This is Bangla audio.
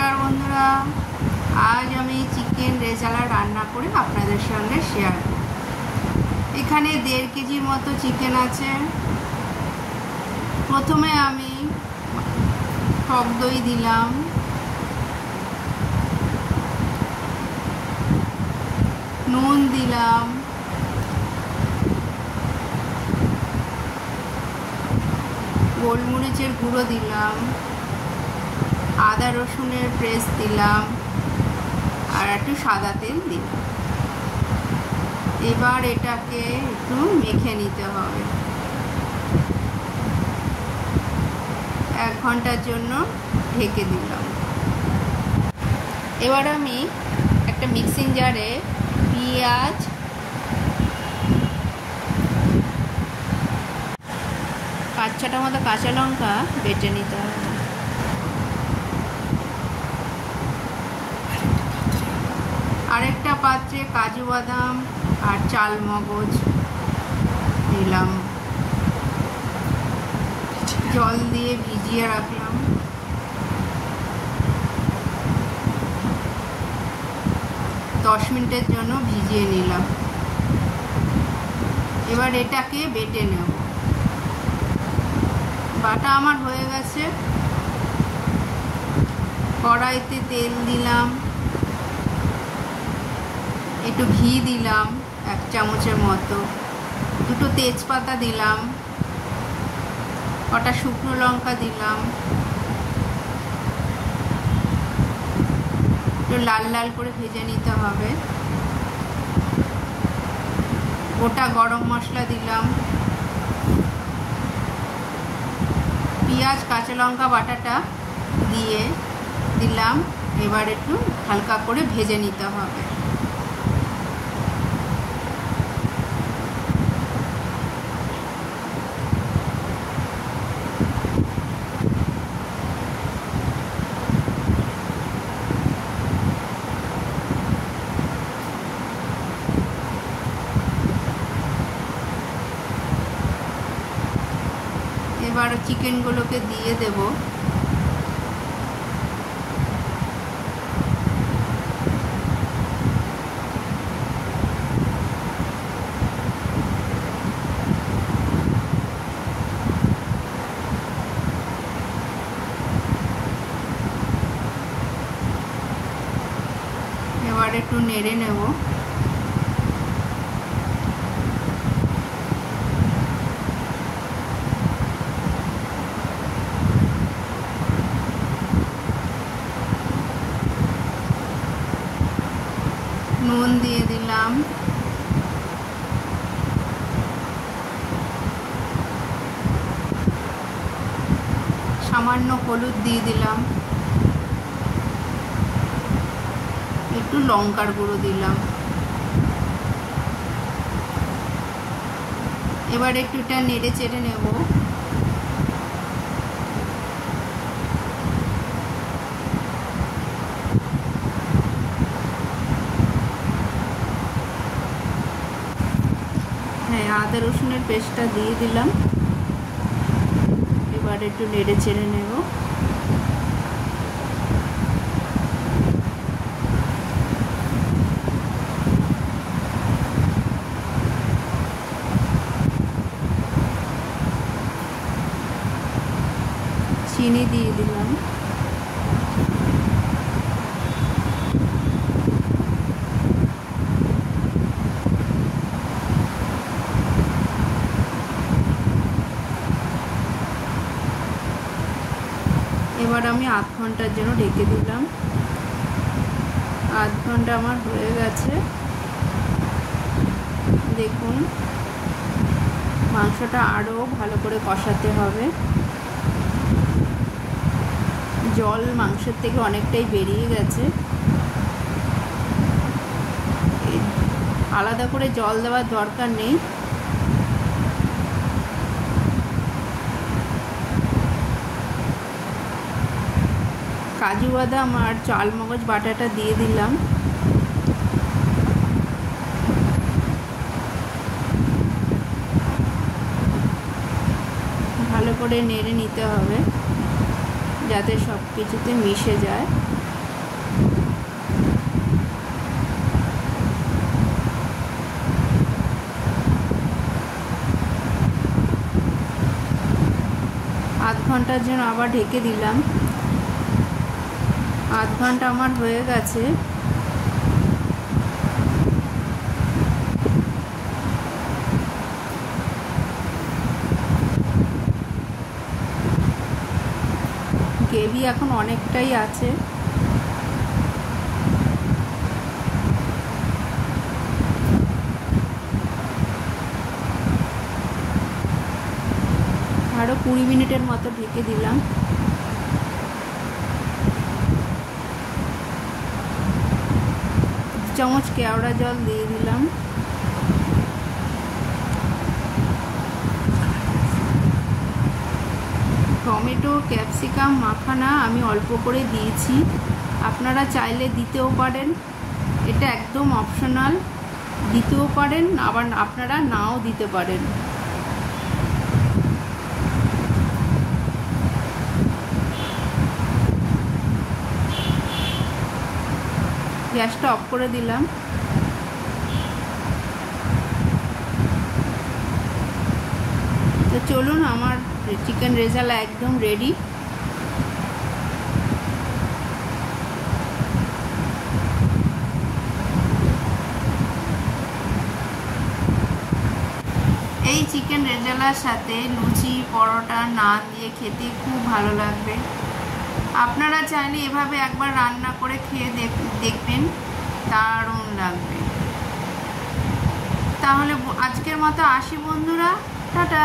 নমস্কার বন্ধুরা, আজ আমি চিকেন রেজালা রান্না করে আপনাদের সঙ্গে শেয়ার করব। এখানে 1.5 কেজির মতো চিকেন আছে। প্রথমে আমি টক দই দিলাম, নুন দিলাম, গোলমরিচের গুঁড়ো দিলাম, আদা রসুনের পেস্ট দিলাম আর একটু সাদা তেল দিলাম। এবার এটাকে একটু মেখে নিতে হবে। 1 ঘন্টার জন্য ঢেকে দিলাম। এবার আমি একটা মিক্সিং জারে পেঁয়াজ, 5-6টা মতো কাঁচা লঙ্কা বেটে নিতে হবে। আরেকটা পাত্রে কাজু বাদাম আর চাল মগজ দিলাম, জল দিয়ে ভিজিয়ে রাখলাম। দশ মিনিটের জন্য ভিজিয়ে নিলাম। এবার এটাকে বেটে নেব। বাটা আমার হয়ে গেছে। কড়াইতে তেল দিলাম, একটু ঘি দিলাম 1 চামচের মতো, 2টো তেজপাতা দিলাম, কটা শুকনো লঙ্কা দিলাম, একটু লাল লাল করে ভেজে নিতে হবে। গোটা গরম মশলা দিলাম, পেঁয়াজ কাঁচা লঙ্কা বাটাটা দিয়ে দিলাম। এবার একটু হালকা করে ভেজে নিতে হবে। এবার চিকেনগুলোকে দিয়ে দেব। এবার একটু নেড়ে নেব। নুন দিয়ে দিলাম, সামান্য হলুদ দিয়ে দিলাম, একটু লঙ্কার গুঁড়ো দিলাম। এবার একটু এটা নেড়ে চেড়ে নেব। আদা রসুনের পেস্টটা দিয়ে দিলাম। এবার একটু নেড়ে চেড়ে নেব। চিনি দিয়ে দিলাম। এবার আমি 8 ঘন্টার জন্য ঢেকে দিলাম। 8 ঘন্টা আমার হয়ে গেছে। দেখুন, মাংসটা আরও ভালো করে কষাতে হবে। জল মাংসের থেকে অনেকটাই বেরিয়ে গেছে। আলাদা করে জল দেওয়ার দরকার নেই। কাজু বাদাম আর চাল মগজ বাটাটা দিয়ে দিলাম। ভালো করে নেড়ে নিতে হবে যাতে সব কিছুতে মিশে যায়। ঘন্টার জন্য আবার ঢেকে দিলাম। আধ ঘন্টা আমার হয়ে গেছে। গ্রেভি এখন অনেকটাই আছে। আরও 20 মিনিটের মতো ঢেকে দিলাম। চামচ কেওড়া জল দিয়ে দিলাম। টমেটো ক্যাপসিকাম মাখানা আমি অল্প করে দিয়েছি, আপনারা চাইলে দিতেও পারেন, এটা একদম অপশনাল, দিতেও পারেন আবার আপনারা নাও দিতে পারেন। গ্যাসটা অফ করে দিলাম। তো চলুন, আমার চিকেন রেজালা একদম রেডি। এই চিকেন রেজালার সাথে লুচি, পরোটা, নান দিয়ে খেতে খুব ভালো লাগবে। আপনারা চাইলে এভাবে একবার রান্না করে খেয়ে দেখবেন, দারুণ লাগবে। তাহলে আজকের মতো আসি বন্ধুরা, টাটা।